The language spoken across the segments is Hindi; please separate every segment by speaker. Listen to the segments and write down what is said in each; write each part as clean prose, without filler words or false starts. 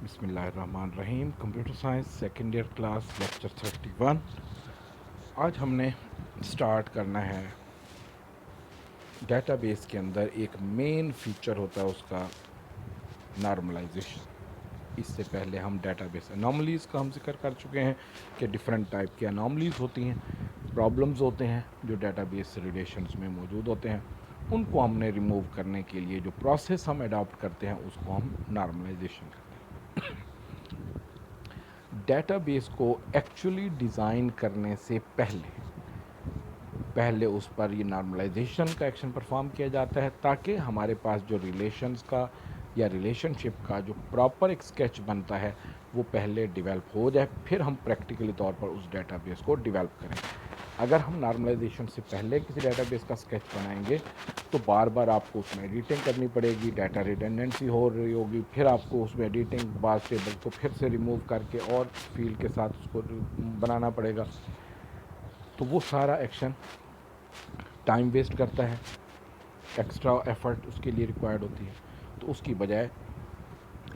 Speaker 1: बिस्मिल्लाहिर्रहमानिर्रहीम। Computer science second year class lecture 31। आज हमने स्टार्ट करना है डेटाबेस के अंदर एक मेन फीचर होता है उसका नॉर्मलाइजेशन। इससे पहले हम डेटाबेस अनोमलीज़ का हम जिक्र कर चुके हैं कि डिफरेंट टाइप की अनोमलीज़ होती हैं, प्रॉब्लम्स होते हैं जो डेटाबेस रिलेशंस में मौजूद होते हैं। उनको हमने रिमूव करने के लिए जो प्रोसेस हम अडॉप्ट करते हैं उसको हम नॉर्मलाइजेशन कहते हैं। डेटाबेस को एक्चुअली डिज़ाइन करने से पहले उस पर ये नॉर्मलाइजेशन का एक्शन परफॉर्म किया जाता है ताकि हमारे पास जो रिलेशंस का या रिलेशनशिप का जो प्रॉपर एक स्केच बनता है वो पहले डेवलप हो जाए, फिर हम प्रैक्टिकली तौर पर उस डेटाबेस को डेवलप करें। अगर हम नॉर्मलाइजेशन से पहले किसी डेटाबेस का स्केच बनाएंगे तो बार बार आपको उसमें एडिटिंग करनी पड़ेगी, डाटा रिडंडेंसी हो रही होगी, फिर आपको उसमें एडिटिंग बाद टेबल को फिर से रिमूव करके और फील्ड के साथ उसको बनाना पड़ेगा। तो वो सारा एक्शन टाइम वेस्ट करता है, एक्स्ट्रा एफर्ट उसके लिए रिक्वायर्ड होती है। तो उसकी बजाय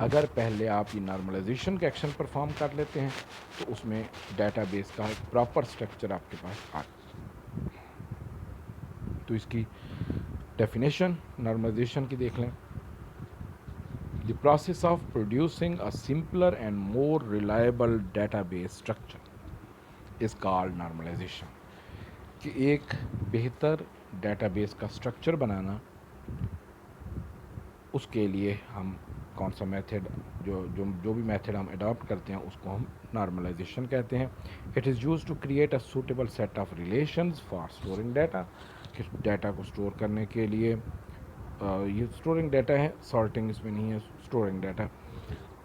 Speaker 1: अगर पहले आप ये नॉर्मलाइजेशन का एक्शन परफॉर्म कर लेते हैं तो उसमें डेटाबेस का एक प्रॉपर स्ट्रक्चर आपके पास आ। तो इसकी डेफिनेशन नॉर्मलाइजेशन की देख लें। The process of producing a simpler and more reliable database structure is called normalisation. कि एक बेहतर डेटाबेस का स्ट्रक्चर बनाना, उसके लिए हम कौन सा मेथड जो भी मेथड हम अडॉप्ट करते हैं उसको हम नॉर्मलाइजेशन कहते हैं। It is use to create a suitable set of relations for storing data. कि डाटा को स्टोर करने के लिए ये स्टोरिंग डाटा है, सॉर्टिंग इसमें नहीं है। स्टोरिंग डाटा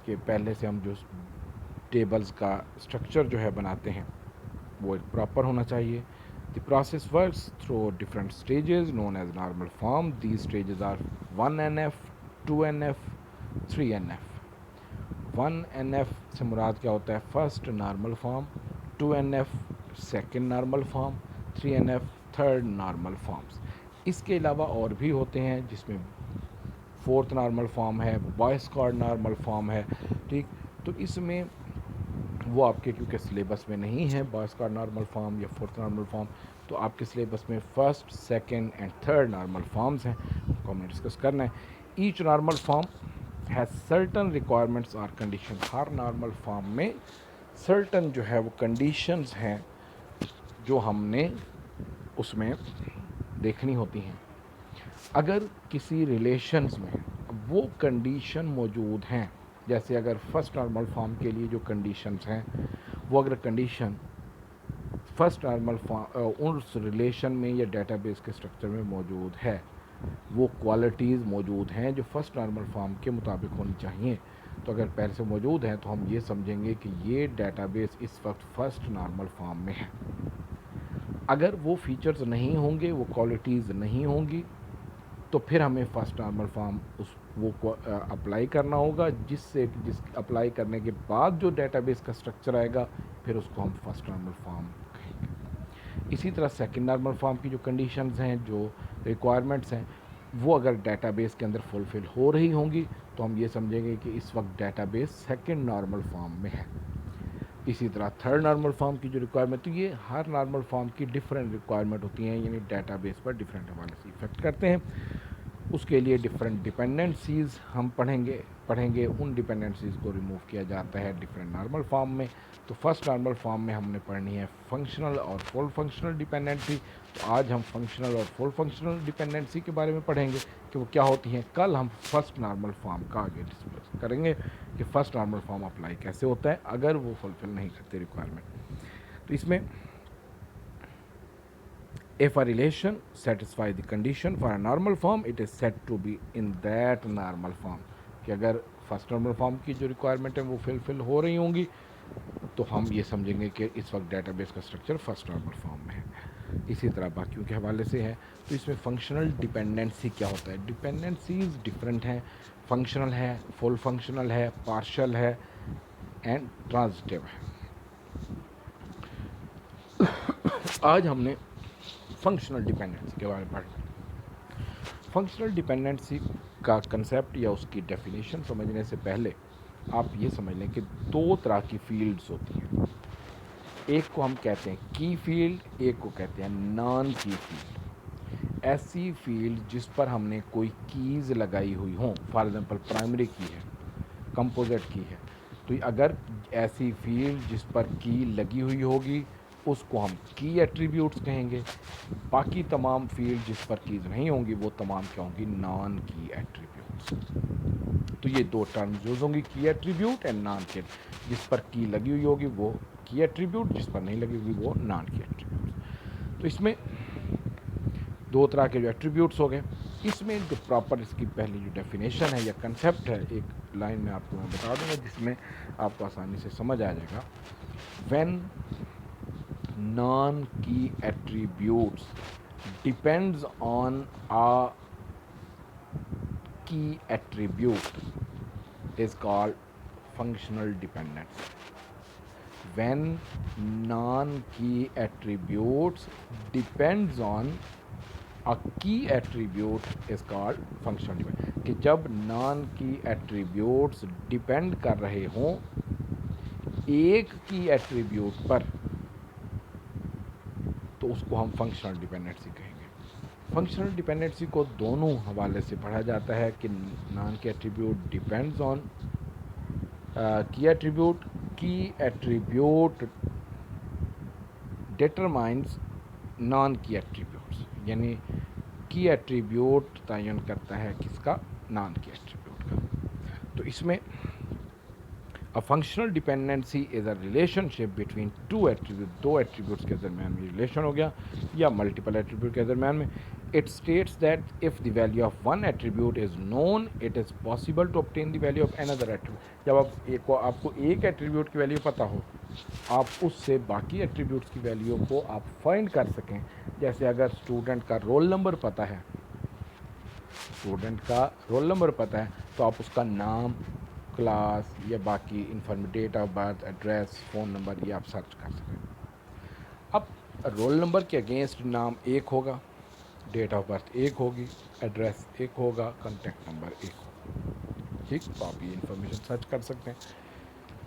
Speaker 1: कि पहले से हम जो टेबल्स का स्ट्रक्चर जो है बनाते हैं वो एक प्रॉपर होना चाहिए। The process works through different stages known as normal form. These stages are 1NF, 2NF, 3NF. 1NF से मुराद क्या होता है? First normal form, 2NF second normal form, 3NF third normal forms. इसके अलावा और भी होते हैं जिसमें फोर्थ नॉर्मल फॉर्म है, बॉयस कॉर्ड नॉर्मल फॉर्म है। ठीक, तो इसमें वो आपके क्योंकि सिलेबस में नहीं है बॉयस का नॉर्मल फॉर्म या फोर्थ नॉर्मल फॉर्म, तो आपके सिलेबस में first second and third normal forms हैं, उनको हमने डिस्कस करना है। Each normal form has certain requirements और कंडीशन। हर नॉर्मल फॉर्म में सर्टन जो है वो कंडीशंस हैं जो हमने उसमें देखनी होती हैं। अगर किसी रिलेशंस में वो कंडीशन मौजूद हैं, जैसे अगर फर्स्ट नॉर्मल फॉर्म के लिए जो कंडीशंस हैं वो अगर कंडीशन फर्स्ट नॉर्मल फॉर्म उस रिलेशन में या डेटाबेस के स्ट्रक्चर में मौजूद है, वो क्वालिटीज़ मौजूद हैं जो फर्स्ट नॉर्मल फॉर्म के मुताबिक होनी चाहिए, तो अगर पहले से मौजूद हैं तो हम ये समझेंगे कि ये डेटाबेस इस वक्त फर्स्ट नॉर्मल फॉर्म में है। अगर वो फीचर्स नहीं होंगे, वो क्वालिटीज़ नहीं होंगी, तो फिर हमें फर्स्ट नॉर्मल फॉर्म वो अप्लाई करना होगा, जिस अप्लाई करने के बाद जो डेटाबेस का स्ट्रक्चर आएगा फिर उसको हम फर्स्ट नॉर्मल फॉर्म कहेंगे। इसी तरह सेकंड नॉर्मल फॉर्म की जो कंडीशंस हैं, जो रिक्वायरमेंट्स हैं, वो अगर डेटाबेस के अंदर फुलफ़िल हो रही होंगी तो हम ये समझेंगे कि इस वक्त डेटाबेस सेकंड नॉर्मल फॉर्म में है। इसी तरह थर्ड नॉर्मल फॉर्म की जो रिक्वायरमेंट, तो ये हर नॉर्मल फॉर्म की डिफरेंट रिक्वायरमेंट होती हैं, यानी डेटाबेस पर डिफरेंट हवाले से इफेक्ट करते हैं। उसके लिए डिफरेंट डिपेंडेंसीज़ हम पढ़ेंगे उन डिपेंडेंसीज़ को रिमूव किया जाता है डिफरेंट नॉर्मल फॉर्म में। तो फर्स्ट नॉर्मल फॉर्म में हमने पढ़नी है फंक्शनल और फुल फंक्शनल डिपेंडेंसी। तो आज हम फंक्शनल और फुल फंक्शनल डिपेंडेंसी के बारे में पढ़ेंगे कि वो क्या होती हैं। कल हम फर्स्ट नॉर्मल फॉर्म का आगे डिस्कस करेंगे कि फर्स्ट नॉर्मल फॉर्म अप्लाई कैसे होता है अगर वो फुलफिल नहीं करते रिक्वायरमेंट। तो इसमें if a relation satisfy the condition for a normal form, it is said to be in that normal form। कि अगर फर्स्ट नॉर्मल फॉर्म की जो रिक्वायरमेंट है वो फिल हो रही होंगी तो हम ये समझेंगे कि इस वक्त डेटाबेस का स्ट्रक्चर फर्स्ट नॉर्मल फॉर्म में है। इसी तरह बाकियों के हवाले से है। तो इसमें फंक्शनल डिपेंडेंसी क्या होता है? डिपेंडेंसीज डिफरेंट हैं, फंक्शनल है, फुल फंक्शनल है, पार्शल है एंड ट्रांजिटिव है। आज हमने फंक्शनल डिपेंडेंसी के बारे में पढ़ा। फंक्शनल डिपेंडेंसी का कंसेप्ट या उसकी डेफिनेशन समझने से पहले आप ये समझ लें कि दो तरह की फील्ड्स होती हैं। एक को हम कहते हैं की फील्ड, एक को कहते हैं नॉन की फील्ड। ऐसी फील्ड जिस पर हमने कोई कीज़ लगाई हुई हों, फॉर एग्जांपल प्राइमरी की है, कंपोजिट की है, तो अगर ऐसी फील्ड जिस पर की लगी हुई होगी उसको हम की एट्रीब्यूट्स कहेंगे। बाकी तमाम फील्ड जिस पर कीज़ नहीं होंगी वो तमाम क्या होंगी, नॉन की एट्रीब्यूट्स। तो ये दो टर्म्स यूज होंगी, की एट्रीब्यूट एंड नॉन की। जिस पर की लगी हुई होगी वो की एट्रीब्यूट, जिस पर नहीं लगी होगी वो नॉन की एट्रीब्यूट। तो इसमें दो तरह के जो एट्रीब्यूट्स हो गए। इसमें जो प्रॉपर इसकी पहली जो डेफिनेशन है या कंसेप्ट है, एक लाइन में आपको मैं बता दूंगा जिसमें आपको आसानी से समझ आ जाएगा। व्हेन नॉन की एट्रीब्यूट्स डिपेंड्स ऑन अ की attribute is called functional dependence. when non-key attributes depends on a key attribute is called functional dependent। कि जब नॉन की एट्रीब्यूट्स डिपेंड कर रहे हों एक की एट्रीब्यूट पर, तो उसको हम फंक्शनल डिपेंडेंसी कहेंगे। फंक्शनल डिपेंडेंसी को दोनों हवाले से पढ़ा जाता है कि non key attribute depends on की एट्रीब्यूट, की एट्रीब्यूट डिटरमाइंस नॉन की एट्रीब्यूट्स, यानी की एट्रीब्यूट तयन करता है किसका, नॉन की एट्रीब्यूट का। तो इसमें a functional dependency is a relationship between two attribute, दो एट्रीब्यूट्स के दरमियान में रिलेशन हो गया या मल्टीपल एट्रीब्यूट के दरमियान में। It states that if the value of one attribute is known it is possible to obtain the value of another attribute. जब आपको एक एट्रीब्यूट की वैल्यू पता हो, आप उससे बाकी एट्रीब्यूट्स की वैल्यू को आप फाइंड कर सकें। जैसे अगर स्टूडेंट का रोल नंबर पता है, स्टूडेंट का रोल नंबर पता है, तो आप उसका नाम, क्लास या बाकी information, date of birth, address, phone number, ये आप सर्च कर सकें। अब रोल नंबर के अगेंस्ट नाम एक होगा, डेट ऑफ बर्थ एक होगी, एड्रेस एक होगा, कॉन्टैक्ट नंबर एक होगा। ठीक, तो आप ये इंफॉर्मेशन सर्च कर सकते हैं।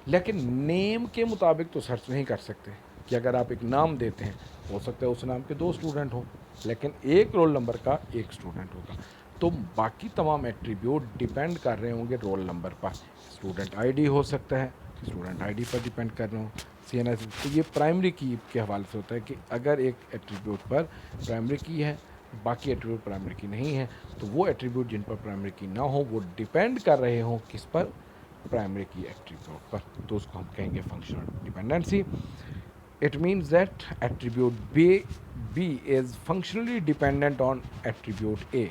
Speaker 1: लेकिन नेम के मुताबिक तो सर्च नहीं कर सकते कि अगर आप एक नाम देते हैं, हो सकता है उस नाम के दो स्टूडेंट हो, लेकिन एक रोल नंबर का एक स्टूडेंट होगा। तो बाकी तमाम एट्रीब्यूट डिपेंड कर रहे होंगे रोल नंबर पर। स्टूडेंट आईडी हो सकता है, स्टूडेंट आईडी पर डिपेंड कर रहे हो, CNS। तो ये प्राइमरी की के हवाले से होता है कि अगर एक एट्रीब्यूट पर प्राइमरी की है, बाकी एट्रीब्यूट प्राइमरी की नहीं है, तो वो एट्रीब्यूट जिन पर प्राइमरी की ना हो वो डिपेंड कर रहे हों किस पर, प्राइमरी की एट्रीब्यूट पर, तो उसको हम कहेंगे functional dependency. It means that attribute B is functionally dependent on attribute A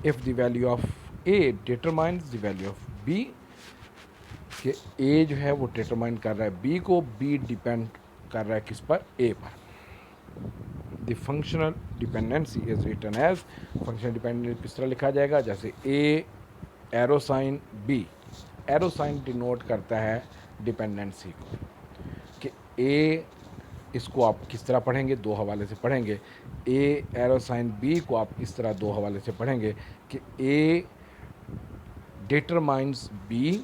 Speaker 1: if the value of A determines the value of B. कि ए जो है वो डिटरमाइन कर रहा है बी को, बी डिपेंड कर रहा है किस पर, ए पर। The functional dependency is written as, functional dependency किस तरह लिखा जाएगा, जैसे A arrow sign B. Arrow sign denote करता है डिपेंडेंसी को, कि ए, इसको आप किस तरह पढ़ेंगे, दो हवाले से पढ़ेंगे। ए एरो साइन बी को आप इस तरह दो हवाले से पढ़ेंगे कि ए डिटरमाइंस बी,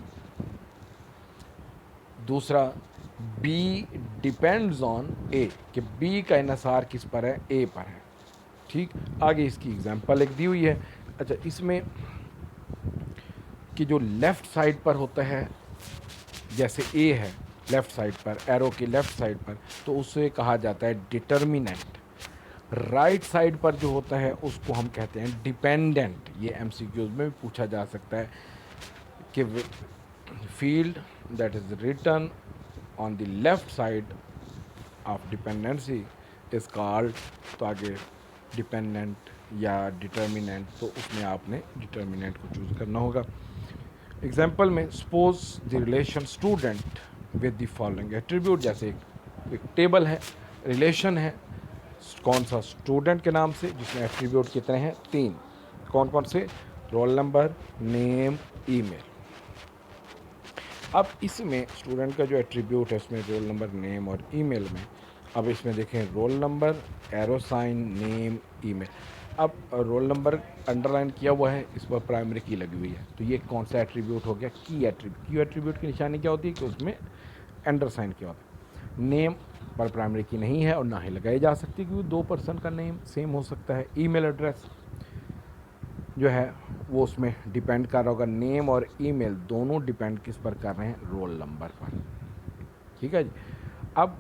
Speaker 1: दूसरा बी डिपेंड्स ऑन ए, कि बी का इन्हिसार किस पर है, ए पर है। ठीक, आगे इसकी एग्जांपल एक दी हुई है। अच्छा, इसमें कि जो लेफ़्ट साइड पर होता है, जैसे ए है लेफ़्ट साइड पर, एरो की लेफ़्ट साइड पर, तो उसे कहा जाता है डिटर्मिनेंट। राइट साइड पर जो होता है उसको हम कहते हैं डिपेंडेंट। ये MCQs में भी पूछा जा सकता है कि field that is written on the left side of dependency is called, तो आगे डिपेंडेंट या डिटर्मिनेंट, तो उसमें आपने डिटर्मिनेंट को चूज़ करना होगा। एग्जाम्पल में suppose the relation student with the following attribute, जैसे एक टेबल है, रिलेशन है कौन सा, स्टूडेंट के नाम से, जिसमें एट्रीब्यूट कितने हैं, 3। कौन कौन से, रोल नंबर, नेम, ईमेल। अब इसमें स्टूडेंट का जो एट्रीब्यूट है उसमें रोल नंबर, नेम और ईमेल में, अब इसमें देखें roll number, arrow sign, name, email. अब रोल नंबर अंडरलाइन किया हुआ है, इस पर प्राइमरी की लगी हुई है, तो ये कौन सा एट्रीब्यूट हो गया? की एट्रीब्यूट। की एट्रीब्यूट की निशानी क्या होती है कि उसमें अंडर साइन किया होता है। नेम पर प्राइमरी की नहीं है और ना ही लगाई जा सकती, क्योंकि दो पर्सन का नेम सेम हो सकता है। ईमेल एड्रेस जो है वो उसमें डिपेंड कर रहा होगा, नेम और ईमेल दोनों डिपेंड किस पर कर रहे हैं? रोल नंबर पर। ठीक है जी। अब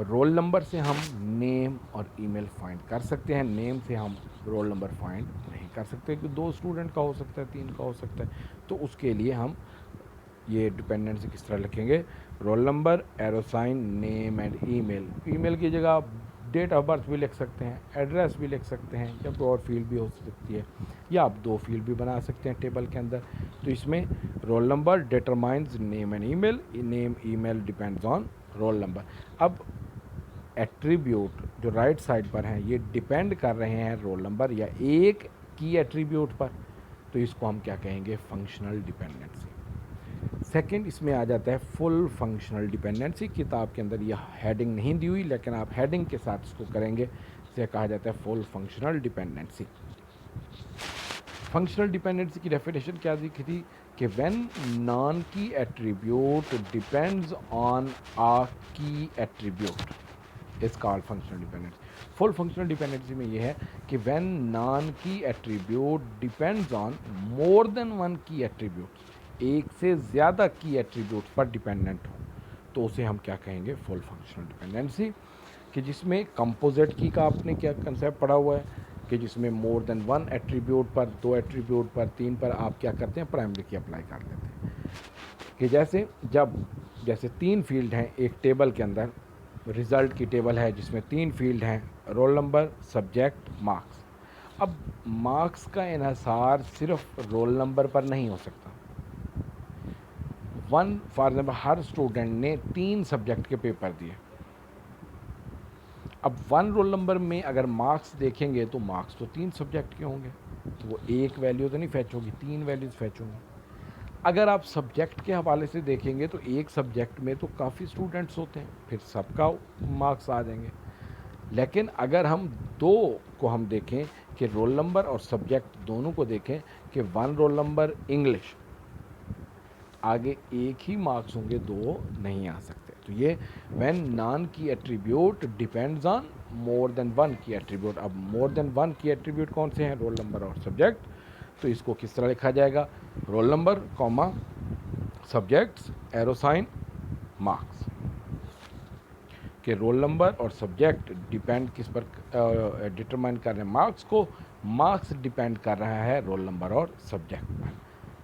Speaker 1: रोल नंबर से हम नेम और ईमेल फाइंड कर सकते हैं, नेम से हम रोल नंबर फाइंड नहीं कर सकते, क्योंकि दो स्टूडेंट का हो सकता है, तीन का हो सकता है। तो उसके लिए हम ये डिपेंडेंसी किस तरह लिखेंगे? Roll number arrow sign name and email. Email की जगह आप डेट ऑफ बर्थ भी लिख सकते हैं, एड्रेस भी लिख सकते हैं, या कोई और फील्ड भी हो सकती है, या आप दो फील्ड भी बना सकते हैं टेबल के अंदर। तो इसमें roll number determines name and email, name email depends on roll number. अब एट्रीब्यूट जो राइट साइड पर हैं ये डिपेंड कर रहे हैं रोल नंबर या एक की एट्रीब्यूट पर, तो इसको हम क्या कहेंगे? Functional dependency. सेकंड इसमें आ जाता है फुल फंक्शनल डिपेंडेंसी। किताब के अंदर यह हेडिंग नहीं दी हुई, लेकिन आप हेडिंग के साथ इसको करेंगे, इसे कहा जाता है full functional dependency. Functional dependency की डेफिनेशन क्या दी थी? कि when non key attribute depends on a की attribute is called functional dependency. Full functional dependency में यह है कि when non key attribute depends on more than one key attribute, एक से ज़्यादा की एट्रीब्यूट पर डिपेंडेंट हो, तो उसे हम क्या कहेंगे? Full functional dependency. कि जिसमें कंपोजिट की का आपने क्या कंसेप्ट पढ़ा हुआ है कि जिसमें मोर देन वन एट्रीब्यूट पर, दो एट्रीब्यूट पर, तीन पर आप क्या करते हैं? प्राइमरी की अप्लाई कर लेते हैं। कि जैसे तीन फील्ड हैं एक टेबल के अंदर, रिज़ल्ट की टेबल है जिसमें तीन फील्ड हैं, रोल नंबर, सब्जेक्ट, मार्क्स। अब मार्क्स का इन्हिसार सिर्फ रोल नंबर पर नहीं हो सकता। फॉर एग्जाम्पल हर स्टूडेंट ने 3 सब्जेक्ट के पेपर दिए। अब 1 रोल नंबर में अगर मार्क्स देखेंगे तो मार्क्स तो 3 सब्जेक्ट के होंगे, तो वो एक वैल्यू तो नहीं फैच होगी, 3 वैल्यूज़ फैच होंगी। अगर आप सब्जेक्ट के हवाले से देखेंगे तो एक सब्जेक्ट में तो काफ़ी स्टूडेंट्स होते हैं, फिर सबका मार्क्स आ जाएंगे। लेकिन अगर हम दो को हम देखें कि रोल नंबर और सब्जेक्ट दोनों को देखें कि 1 रोल नंबर इंग्लिश, आगे एक ही मार्क्स होंगे, दो नहीं आ सकते। तो ये when non key attribute depends on more than one key attribute. अब more than one key attribute कौन से हैं? रोल नंबर और सब्जेक्ट। तो इसको किस तरह लिखा जाएगा? Roll number comma subjects arrow sign marks. कि रोल नंबर और सब्जेक्ट डिपेंड किस पर डिटरमाइन कर रहे हैं? मार्क्स को। मार्क्स डिपेंड कर रहा है रोल नंबर और सब्जेक्ट पर।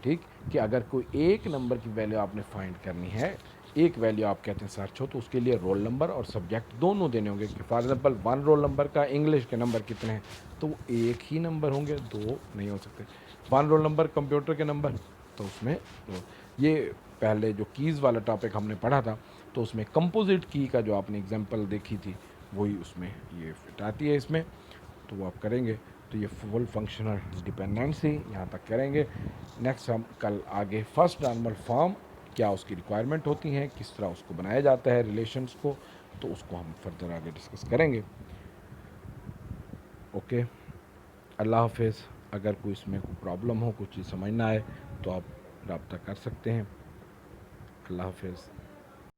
Speaker 1: ठीक, कि अगर कोई एक नंबर की वैल्यू आपने फाइंड करनी है, एक वैल्यू आप कहते हैं सर्च हो, तो उसके लिए रोल नंबर और सब्जेक्ट दोनों देने होंगे। कि फॉर एग्जांपल 1 रोल नंबर का इंग्लिश के नंबर कितने हैं, तो वो एक ही नंबर होंगे, दो नहीं हो सकते। 1 रोल नंबर कंप्यूटर के नंबर, तो उसमें दो। ये पहले जो कीज़ वाला टॉपिक हमने पढ़ा था, तो उसमें कंपोजिट की का जो आपने एग्जांपल देखी थी, वही उसमें ये फिट आती है इसमें, तो वो आप करेंगे। तो ये फुल फंक्शनल डिपेंडेंसी यहाँ तक करेंगे। नेक्स्ट हम कल आगे फर्स्ट नॉर्मल फॉर्म क्या उसकी रिक्वायरमेंट होती हैं, किस तरह उसको बनाया जाता है रिलेशंस को, तो उसको हम फर्दर आगे डिस्कस करेंगे। ओके, अल्लाह हाफिज़। अगर कोई इसमें कोई प्रॉब्लम हो, कुछ चीज़ समझ ना आए, तो आप रब्ता कर सकते हैं। अल्लाह हाफिज़।